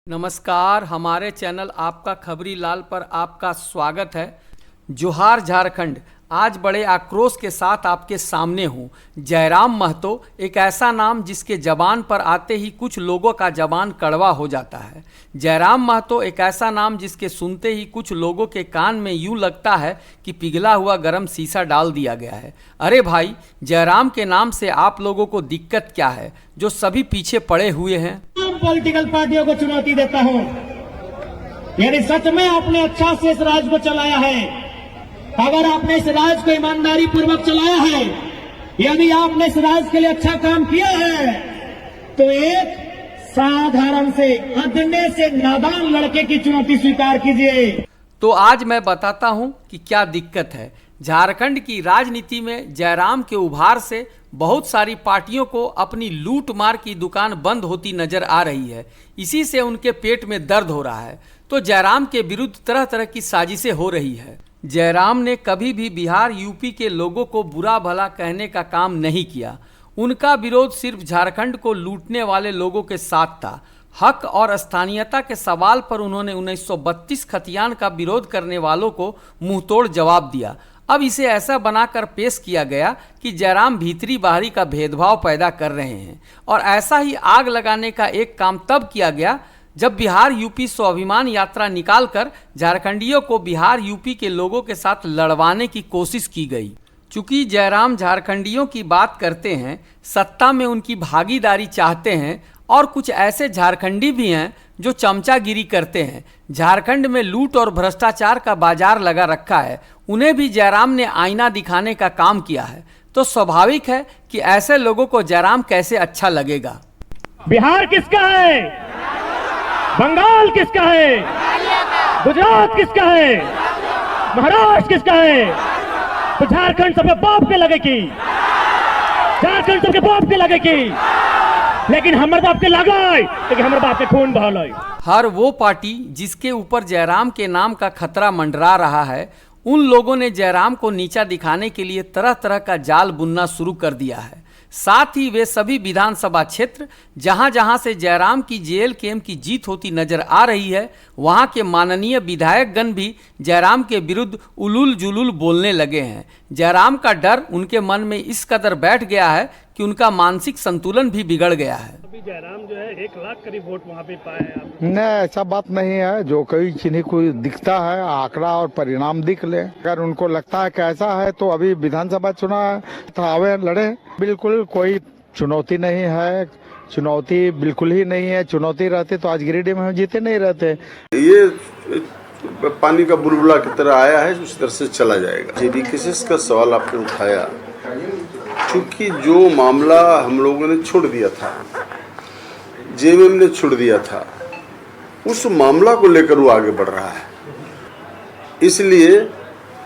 नमस्कार, हमारे चैनल आपका खबरी लाल पर आपका स्वागत है। जोहार झारखंड। आज बड़े आक्रोश के साथ आपके सामने हूँ। जयराम महतो एक ऐसा नाम जिसके जबान पर आते ही कुछ लोगों का जबान कड़वा हो जाता है। जयराम महतो एक ऐसा नाम जिसके सुनते ही कुछ लोगों के कान में यूँ लगता है कि पिघला हुआ गर्म शीशा डाल दिया गया है। अरे भाई, जयराम के नाम से आप लोगों को दिक्कत क्या है जो सभी पीछे पड़े हुए हैं? पॉलिटिकल पार्टियों को चुनौती देता हूं, यदि सच में आपने अच्छा से इस राज को चलाया है, अगर आपने इस राज को ईमानदारी पूर्वक चलाया है, यदि आपने इस राज के लिए अच्छा काम किया है, तो एक साधारण से अधने से नादान लड़के की चुनौती स्वीकार कीजिए। तो आज मैं बताता हूं कि क्या दिक्कत है। झारखंड की राजनीति में जयराम के उभार से बहुत सारी पार्टियों को अपनी लूट मार की दुकान बंद होती नजर आ रही है। इसी से उनके पेट में दर्द हो रहा है। तो जयराम के विरुद्ध तरह तरह की साजिशें हो रही है। जयराम ने कभी भी बिहार यूपी के लोगों को बुरा भला कहने का काम नहीं किया। उनका विरोध सिर्फ झारखंड को लूटने वाले लोगों के साथ था। हक और स्थानीयता के सवाल पर उन्होंने 1932 खतियान का विरोध करने वालों को मुंहतोड़ जवाब दिया। अब इसे ऐसा बनाकर पेश किया गया कि जयराम भीतरी बाहरी का भेदभाव पैदा कर रहे हैं। और ऐसा ही आग लगाने का एक काम तब किया गया जब बिहार यूपी स्वाभिमान यात्रा निकालकर झारखंडियों को बिहार यूपी के लोगों के साथ लड़वाने की कोशिश की गई। चूंकि जयराम झारखंडियों की बात करते हैं, सत्ता में उनकी भागीदारी चाहते हैं और कुछ ऐसे झारखंडी भी हैं जो चमचागिरी करते हैं। झारखंड में लूट और भ्रष्टाचार का बाजार लगा रखा है। उन्हें भी जयराम ने आईना दिखाने का काम किया है। तो स्वाभाविक है कि ऐसे लोगों को जयराम कैसे अच्छा लगेगा। बिहार किसका है? बंगाल किसका है? गुजरात किसका है? महाराष्ट्र किसका है? तो झारखंड सबके बाप के लगे की, झारखंड सबके बाप के लगे की, लेकिन हमारे बाप के लगाए, लेकिन हमारे बाप के खून बहाए। हर वो पार्टी जिसके ऊपर जयराम के नाम का खतरा मंडरा रहा है, उन लोगों ने जयराम को नीचा दिखाने के लिए तरह तरह का जाल बुनना शुरू कर दिया है। साथ ही वे सभी विधानसभा क्षेत्र जहां जहां से जयराम की जेएलकेएम की जीत होती नजर आ रही है, वहां के माननीय विधायकगण भी जयराम के विरुद्ध उलूल जुलूल बोलने लगे हैं। जयराम का डर उनके मन में इस कदर बैठ गया है कि उनका मानसिक संतुलन भी बिगड़ गया है। अभी जयराम जो है 1 लाख करीब वोट वहाँ पे पाए हैं आप? नहीं, ऐसा बात नहीं है। जो कई चिन्ह को दिखता है, आंकड़ा और परिणाम दिख ले। अगर उनको लगता है कैसा है तो अभी विधानसभा चुनाव तो आवे लड़े। बिल्कुल कोई चुनौती नहीं है, चुनौती बिल्कुल ही नहीं है। चुनौती रहती तो आज गिरिडीह में हम जीते नहीं रहते। ये पानी का बुलबुला की तरह आया है, उस तरह से चला जाएगा। जेडीकेएस का सवाल आपने उठाया, क्योंकि जो मामला हम लोगों ने छोड़ दिया था, जेएमएम ने छोड़ दिया था, उस मामला को लेकर वो आगे बढ़ रहा है। इसलिए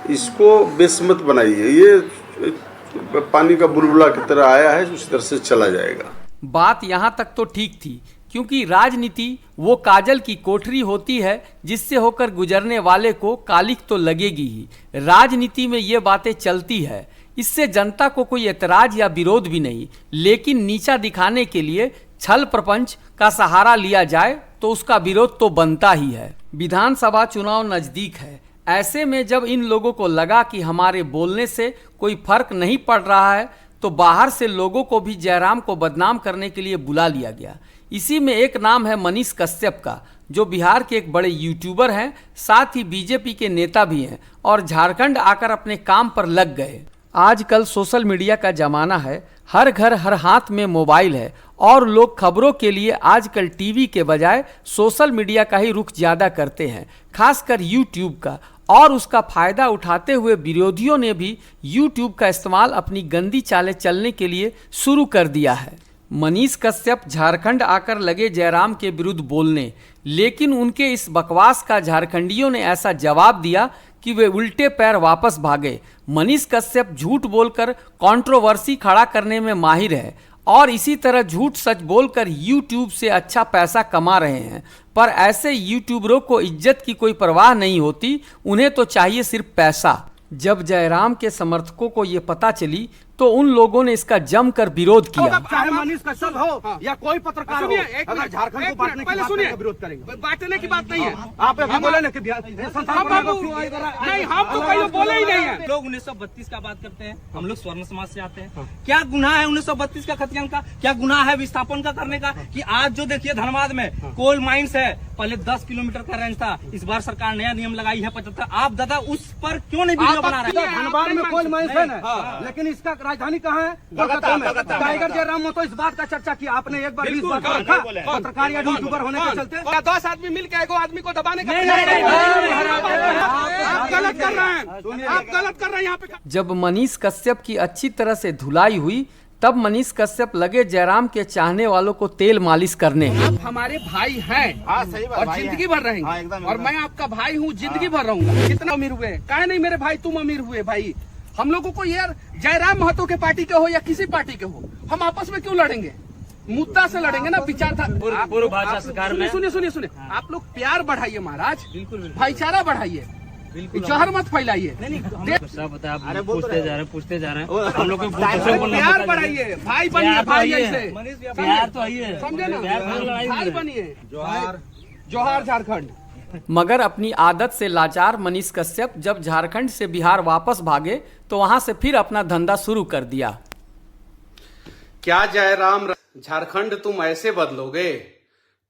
इसको बेस मत बनाइए। ये पानी का बुलबुला की तरह आया है, उस तरह से चला जाएगा। बात यहाँ तक तो ठीक थी, क्योंकि राजनीति वो काजल की कोठरी होती है जिससे होकर गुजरने वाले को कालिख तो लगेगी ही। राजनीति में ये बातें चलती है, इससे जनता को कोई एतराज या विरोध भी नहीं। लेकिन नीचा दिखाने के लिए छल प्रपंच का सहारा लिया जाए तो उसका विरोध तो बनता ही है। विधानसभा चुनाव नज़दीक है। ऐसे में जब इन लोगों को लगा कि हमारे बोलने से कोई फर्क नहीं पड़ रहा है, तो बाहर से लोगों को भी जयराम को बदनाम करने के लिए बुला लिया गया। इसी में एक नाम है मनीष कश्यप का, जो बिहार के एक बड़े यूट्यूबर हैं, साथ ही बीजेपी के नेता भी हैं और झारखंड आकर अपने काम पर लग गए। आजकल सोशल मीडिया का ज़माना है। हर घर हर हाथ में मोबाइल है और लोग खबरों के लिए आजकल टीवी के बजाय सोशल मीडिया का ही रुख ज़्यादा करते हैं, खासकर यूट्यूब का। और उसका फ़ायदा उठाते हुए विरोधियों ने भी यूट्यूब का इस्तेमाल अपनी गंदी चालें चलने के लिए शुरू कर दिया है। मनीष कश्यप झारखंड आकर लगे जयराम के विरुद्ध बोलने, लेकिन उनके इस बकवास का झारखंडियों ने ऐसा जवाब दिया कि वे उल्टे पैर वापस भागे। मनीष कश्यप झूठ बोलकर कंट्रोवर्सी खड़ा करने में माहिर है और इसी तरह झूठ सच बोलकर यूट्यूब से अच्छा पैसा कमा रहे हैं। पर ऐसे यूट्यूबरों को इज्जत की कोई परवाह नहीं होती, उन्हें तो चाहिए सिर्फ पैसा। जब जयराम के समर्थकों को ये पता चली तो उन लोगों ने इसका जमकर विरोध किया। चाहे मनीष कश्यप हो या कोई पत्रकार हो, अगर झारखंड को बांटने की बात करें तो विरोध करेंगे। बांटने की बात नहीं है। आप अभी बोले ना कि नहीं, हम तो कहीं बोले ही नहीं है। लोग 1932 का बात करते हैं, हम लोग स्वर्ण समाज से आते हैं। क्या गुनाह है 1932 का खतियान का? क्या गुनाह है विस्थापन का करने का? कि आज जो देखिए धनबाद में कोल माइंस है, पहले 10 किलोमीटर का रेंज था, इस बार सरकार नया नियम लगाई है 75। आप दादा उस पर क्यों नहीं वीडियो बना रहे हैं? धनबाद में कोल माइंस है ना, लेकिन इसका राजधानी कहाँ है? कोलकाता में। टाइगर जयराम में तो इस बात का चर्चा की आपने, एक बार भी इस बात को रखा पत्रकार या यूट्यूबर होने के चलते 10 आदमी मिलकर एगो आदमी को दबाने का आप गलत कर रहे हैं, आप गलत कर रहे हैं यहाँ पे। जब मनीष कश्यप की अच्छी तरह से धुलाई हुई तब मनीष कश्यप लगे जयराम के चाहने वालों को तेल मालिश करने। आप हमारे भाई हैं और जिंदगी भर रहेंगे, और मैं आपका भाई हूँ, जिंदगी भर रहूंगा। कितना अमीर हुए, काहे नहीं मेरे भाई तुम अमीर हुए भाई। हम लोगों को यार जयराम महतो के पार्टी के हो या किसी पार्टी के हो, हम आपस में क्यों लड़ेंगे? मुद्दा से लड़ेंगे ना, विचार था। पूर्व भाजपा सरकार में सुनिए, आप लोग प्यार बढ़ाइए महाराज, बिल्कुल भाईचारा बढ़ाइए, जहर मत फैलाइए। सब बता, आप पूछते जा रहे हैं हम लोग को प्यार बढ़ाइए, भाई बनिए, भाई ऐसे प्यार तो है, समझे ना, भाई बनिए। जोहार झारखंड। मगर अपनी आदत से लाचार मनीष कश्यप जब झारखंड से बिहार वापस भागे तो वहां से फिर अपना धंधा शुरू कर दिया। क्या जयराम, झारखंड तुम ऐसे बदलोगे?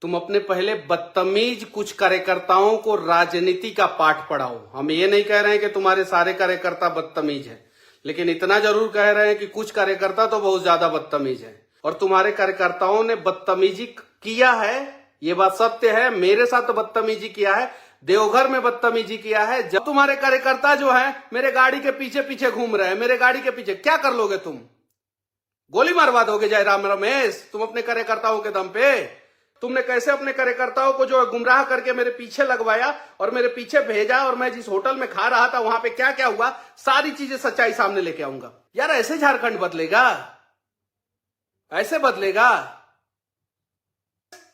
तुम अपने पहले बदतमीज कुछ कार्यकर्ताओं को राजनीति का पाठ पढ़ाओ। हम ये नहीं कह रहे हैं कि तुम्हारे सारे कार्यकर्ता बदतमीज हैं, लेकिन इतना जरूर कह रहे हैं कि कुछ कार्यकर्ता तो बहुत ज्यादा बदतमीज हैं। और तुम्हारे कार्यकर्ताओं ने बदतमीजी किया है, ये बात सत्य है। मेरे साथ तो बदतमीजी किया है, देवघर में बदतमीजी किया है। जब तुम्हारे कार्यकर्ता जो है मेरे गाड़ी के पीछे पीछे घूम रहे हैं, मेरे गाड़ी के पीछे क्या कर लोगे तुम? गोली मारवा दोगे जयराम रमेश तुम अपने कार्यकर्ताओं के दम पे? तुमने कैसे अपने कार्यकर्ताओं को जो गुमराह करके मेरे पीछे लगवाया और मेरे पीछे भेजा, और मैं जिस होटल में खा रहा था वहां पे क्या क्या हुआ, सारी चीजें सच्चाई सामने लेके आऊंगा। यार ऐसे झारखंड बदलेगा? ऐसे बदलेगा?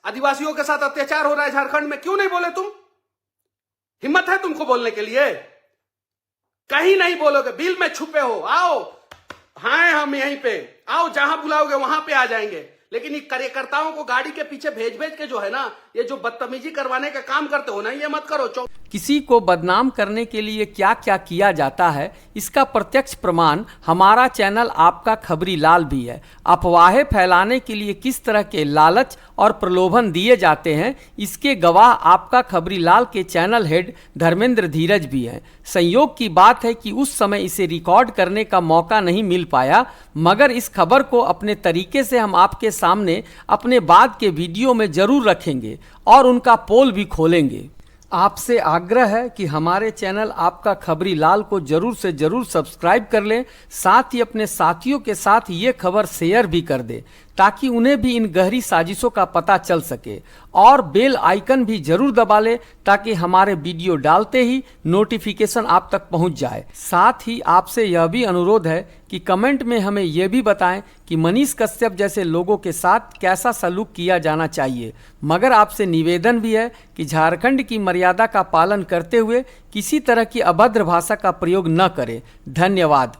आदिवासियों के साथ अत्याचार हो रहा है झारखंड में, क्यों नहीं बोले तुम? हिम्मत है तुमको बोलने के लिए? कहीं नहीं बोलोगे, बिल में छुपे हो। आओ, हाँ हम यहीं पे, आओ जहां बुलाओगे वहां पे आ जाएंगे। लेकिन ये कार्यकर्ताओं को गाड़ी के पीछे भेज भेज के जो है ना, ये जो बदतमीजी करवाने का काम करते हो ना, ये मत करो। किसी को बदनाम करने के लिए क्या क्या किया जाता है, इसका प्रत्यक्ष प्रमाण हमारा चैनल आपका खबरी लाल भी है। अफवाहें फैलाने के लिए किस तरह के लालच और प्रलोभन दिए जाते हैं, इसके गवाह आपका खबरी लाल के चैनल हेड धर्मेंद्र धीरज भी हैं। संयोग की बात है कि उस समय इसे रिकॉर्ड करने का मौका नहीं मिल पाया, मगर इस खबर को अपने तरीके से हम आपके सामने अपने बाद के वीडियो में जरूर रखेंगे और उनका पोल भी खोलेंगे। आपसे आग्रह है कि हमारे चैनल आपका खबरी लाल को जरूर से जरूर सब्सक्राइब कर लें, साथ ही अपने साथियों के साथ ये खबर शेयर भी कर दें ताकि उन्हें भी इन गहरी साजिशों का पता चल सके, और बेल आइकन भी जरूर दबा लें ताकि हमारे वीडियो डालते ही नोटिफिकेशन आप तक पहुंच जाए। साथ ही आपसे यह भी अनुरोध है कि कमेंट में हमें यह भी बताएं कि मनीष कश्यप जैसे लोगों के साथ कैसा सलूक किया जाना चाहिए। मगर आपसे निवेदन भी है कि झारखंड की मर्यादा का पालन करते हुए किसी तरह की अभद्र भाषा का प्रयोग न करें। धन्यवाद।